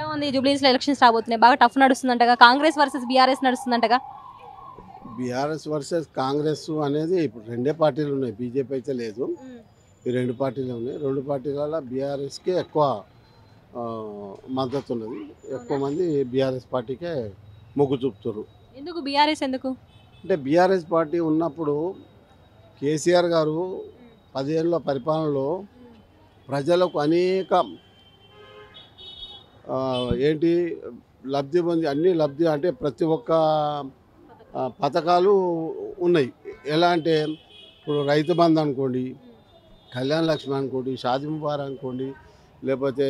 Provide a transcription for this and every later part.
ఎట్లా ఉంది జూబ్లీహిల్స్ లో ఎలక్షన్స్ రాబోతున్నాయి, బాగా టఫ్ నడుస్తుందంటగా, కాంగ్రెస్ వర్సెస్ బీఆర్ఎస్ నడుస్తుందంటగా. బీఆర్ఎస్ వర్సెస్ కాంగ్రెస్ అనేది ఇప్పుడు రెండే పార్టీలు ఉన్నాయి, బీజేపీ అయితే లేదు. ఈ రెండు పార్టీలు ఉన్నాయి. రెండు పార్టీల బీఆర్ఎస్కే ఎక్కువ ఆ, మద్దతు ఉన్నది. ఎక్కువ మంది బీఆర్ఎస్ పార్టీకే మొగ్గు చూపుతారు. ఎందుకు బీఆర్ఎస్ ఎందుకు? అంటే బీఆర్ఎస్ పార్టీ ఉన్నప్పుడు కేసీఆర్ గారు 10 ఏళ్ళ పరిపాలనలో ప్రజలకు అనేక ఏంటి లబ్ధి పొంది అన్ని లబ్ధి అంటే ప్రతి ఒక్క పథకాలు ఉన్నాయి. ఎలా అంటే ఇప్పుడు రైతు బంధు అనుకోండి, కళ్యాణ లక్ష్మి అనుకోండి, షాదీ ముబారక్ అనుకోండి, లేకపోతే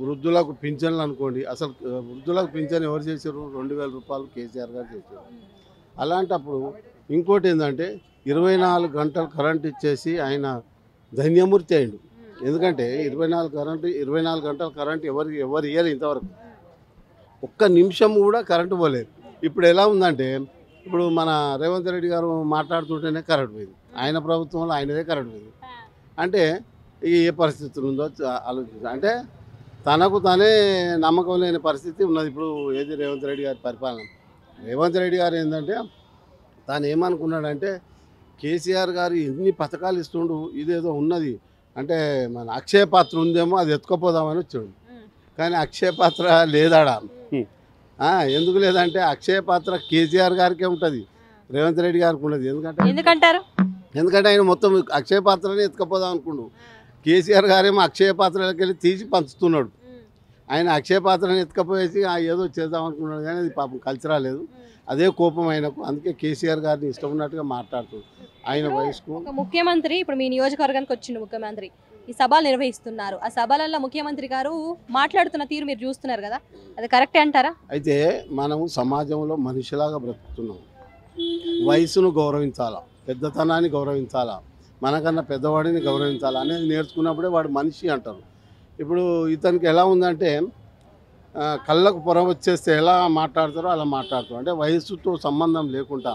వృద్ధులకు పింఛన్లు అనుకోండి. అసలు వృద్ధులకు పింఛన్ ఎవరు చేశారు? 2000 రూపాయలు కేసీఆర్ గారు చేశారు. అలాంటప్పుడు ఇంకోటి ఏంటంటే 24 గంటలు కరెంట్ ఇచ్చేసి ఆయన ధన్యమూర్తి అయిండు. ఎందుకంటే 24 గంటల కరెంట్ ఎవరు ఇయ్యారు ఇంతవరకు. ఒక్క నిమిషం కూడా కరెంటు పోలేదు. ఇప్పుడు ఎలా ఉందంటే ఇప్పుడు మన రేవంత్ రెడ్డి గారు మాట్లాడుతుంటేనే కరెంట్ పోయింది, ఆయన ప్రభుత్వంలో ఆయనదే కరెంట్ పోయింది. అంటే ఏ పరిస్థితులు ఉందో ఆలోచించాలి. అంటే తనకు తనే నమ్మకం లేని పరిస్థితి ఉన్నది ఇప్పుడు. ఏది రేవంత్ రెడ్డి గారి పరిపాలన. రేవంత్ రెడ్డి గారు ఏంటంటే తాను ఏమనుకున్నాడంటే కేసీఆర్ గారు ఎన్ని పథకాలు ఇస్తుండు, ఇదేదో ఉన్నది అంటే మన అక్షయ పాత్ర ఉందేమో అది ఎత్తుకపోదామని వచ్చాడు. కానీ అక్షయ పాత్ర లేదాడా? ఎందుకు లేదంటే అక్షయ పాత్ర కేసీఆర్ గారికే ఉంటుంది, రేవంత్ రెడ్డి గారికి ఉండదు. ఎందుకంటే ఆయన మొత్తం అక్షయ పాత్రని ఎత్తుకపోదాం అనుకుండు. కేసీఆర్ గారేమో అక్షయ పాత్రలోకి వెళ్ళి తీసి పంచుతున్నాడు. ఆయన అక్షయ పాత్రని ఎత్తుకపోయేసి ఏదో చేద్దాం అనుకున్నాడు, కానీ అది పాపం కలిసి రాలేదు. అదే కోపం ఆయనకు. అందుకే కేసీఆర్ గారిని ఇష్టం ఉన్నట్టుగా మాట్లాడుతుంది. ఆయన వయసుకు ముఖ్యమంత్రి ఇప్పుడు మీ నియోజకవర్గానికి వచ్చిండు ముఖ్యమంత్రి, ఈ సభలు నిర్వహిస్తున్నారు. ఆ సభలలో ముఖ్యమంత్రి గారు మాట్లాడుతున్న తీరు మీరు చూస్తున్నారు కదా, అది కరెక్టే అంటారా? అయితే మనము సమాజంలో మనిషిలాగా బ్రతుకుతున్నాం. వయసును గౌరవించాలా, పెద్దతనాన్ని గౌరవించాలా, మనకన్నా పెద్దవాడిని గౌరవించాలా అనేది నేర్చుకున్నప్పుడే వాడు మనిషి అంటారు. ఇప్పుడు ఇతనికి ఎలా ఉందంటే కళ్ళకు పొర వచ్చేస్తే ఎలా మాట్లాడతారో అలా మాట్లాడుతారు. అంటే వయసుతో సంబంధం లేకుండా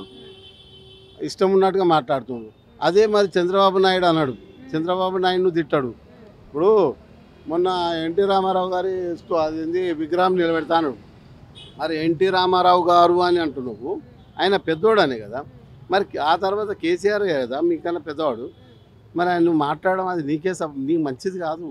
ఇష్టం ఉన్నట్టుగా మాట్లాడుతున్నాడు. అదే మరి చంద్రబాబు నాయుడు అన్నాడు, చంద్రబాబు నాయుడును తిట్టాడు. ఇప్పుడు మొన్న ఎన్టీ రామారావు గారి అది విగ్రహం నిలబెడతాను. మరి ఎన్టీ రామారావు గారు అని అంటున్నావు, ఆయన పెద్దోడనే కదా. మరి ఆ తర్వాత కేసీఆర్ కదా మీకన్నా పెద్దవాడు. మరి ఆయన నువ్వు మాట్లాడడం అది నీకు మంచిది కాదు.